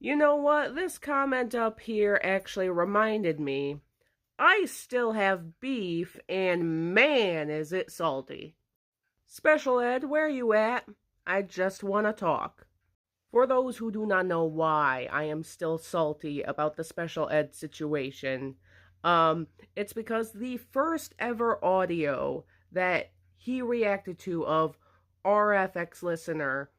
You know what? This comment up here actually reminded me. I still have beef, and man, is it salty. Special Ed, where you at? I just want to talk. For those who do not know why I am still salty about the Special Ed situation, it's because the first ever audio that he reacted to of RFX Listener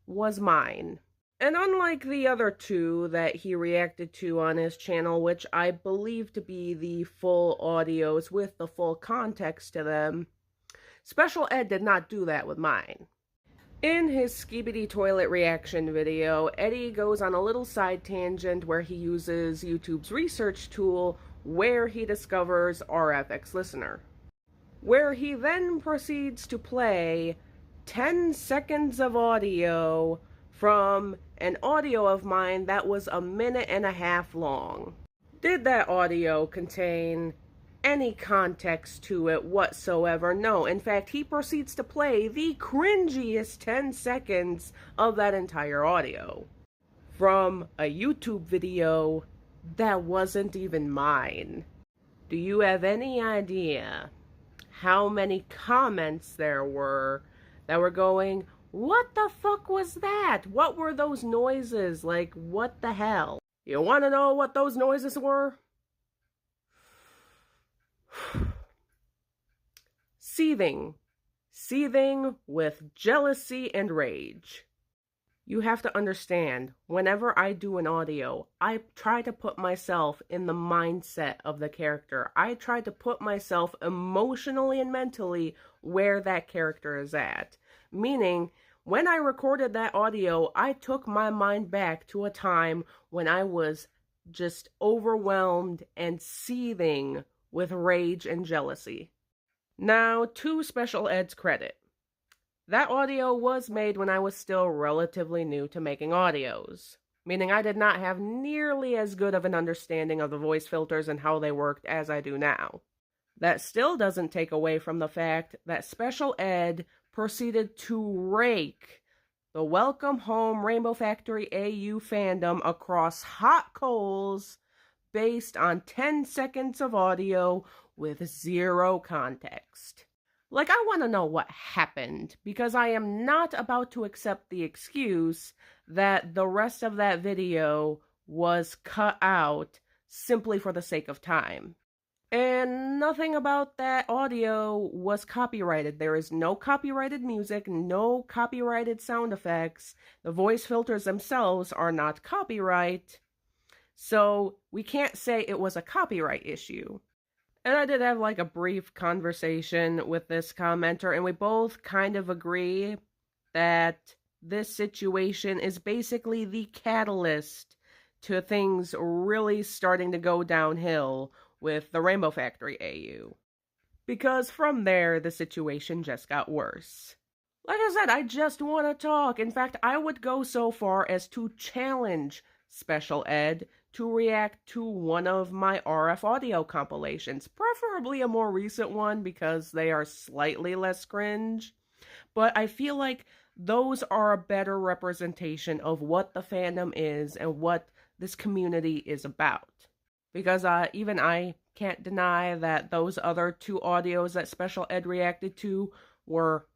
was mine. And unlike the other two that he reacted to on his channel, which I believe to be the full audios with the full context to them, Special Ed did not do that with mine. In his Skibidi Toilet reaction video, Eddie goes on a little side tangent where he uses YouTube's research tool where he discovers RFX Listener, where he then proceeds to play 10 seconds of audio from an audio of mine that was a minute and a half long. Did that audio contain any context to it whatsoever? No. In fact, he proceeds to play the cringiest 10 seconds of that entire audio from a YouTube video that wasn't even mine. Do you have any idea how many comments there were that were going, "What the fuck was that? What were those noises? Like, what the hell?" You want to know what those noises were? Seething. Seething with jealousy and rage. You have to understand, whenever I do an audio, I try to put myself in the mindset of the character. I try to put myself emotionally and mentally where that character is at. Meaning, when I recorded that audio, I took my mind back to a time when I was just overwhelmed and seething with rage and jealousy. Now, to Special Ed's credit, that audio was made when I was still relatively new to making audios, meaning I did not have nearly as good of an understanding of the voice filters and how they worked as I do now. That still doesn't take away from the fact that Special Ed proceeded to rake the Welcome Home Rainbow Factory AU fandom across hot coals based on 10 seconds of audio with zero context. Like, I want to know what happened, because I am not about to accept the excuse that the rest of that video was cut out simply for the sake of time. And nothing about that audio was copyrighted. There is no copyrighted music, no copyrighted sound effects. The voice filters themselves are not copyright. So we can't say it was a copyright issue. And I did have like a brief conversation with this commenter, and we both kind of agree that this situation is basically the catalyst to things really starting to go downhill with the Rainbow Factory AU. Because from there, the situation just got worse. Like I said, I just want to talk. In fact, I would go so far as to challenge Special Ed to react to one of my RF audio compilations, preferably a more recent one because they are slightly less cringe. But I feel like those are a better representation of what the fandom is and what this community is about. Because even I can't deny that those other two audios that Special Ed reacted to were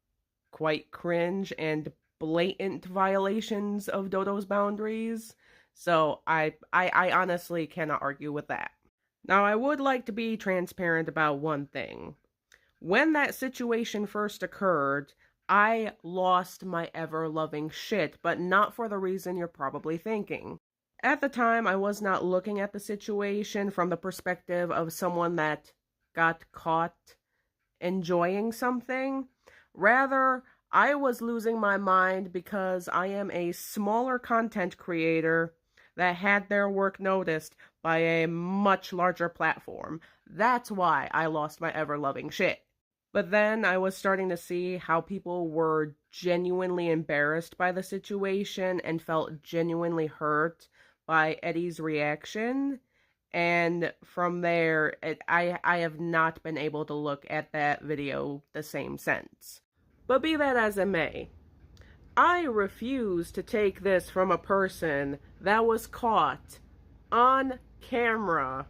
quite cringe and blatant violations of Dodo's boundaries. So I honestly cannot argue with that. Now, I would like to be transparent about one thing. When that situation first occurred, I lost my ever-loving shit, but not for the reason you're probably thinking. At the time, I was not looking at the situation from the perspective of someone that got caught enjoying something. Rather, I was losing my mind because I am a smaller content creator that had their work noticed by a much larger platform. That's why I lost my ever-loving shit. But then I was starting to see how people were genuinely embarrassed by the situation and felt genuinely hurt by Eddie's reaction. And from there, I have not been able to look at that video the same since. But be that as it may, I refuse to take this from a person that was caught on camera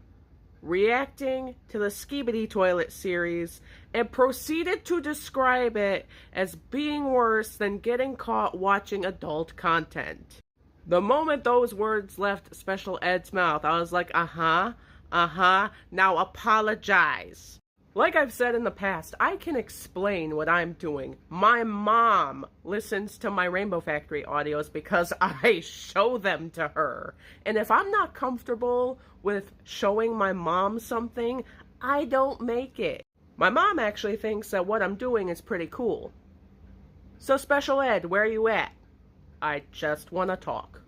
reacting to the Skibidi Toilet series and proceeded to describe it as being worse than getting caught watching adult content. The moment those words left Special Ed's mouth, I was like, now apologize. Like I've said in the past, I can explain what I'm doing. My mom listens to my Rainbow Factory audios because I show them to her. And if I'm not comfortable with showing my mom something, I don't make it. My mom actually thinks that what I'm doing is pretty cool. So Special Ed, where are you at? I just want to talk.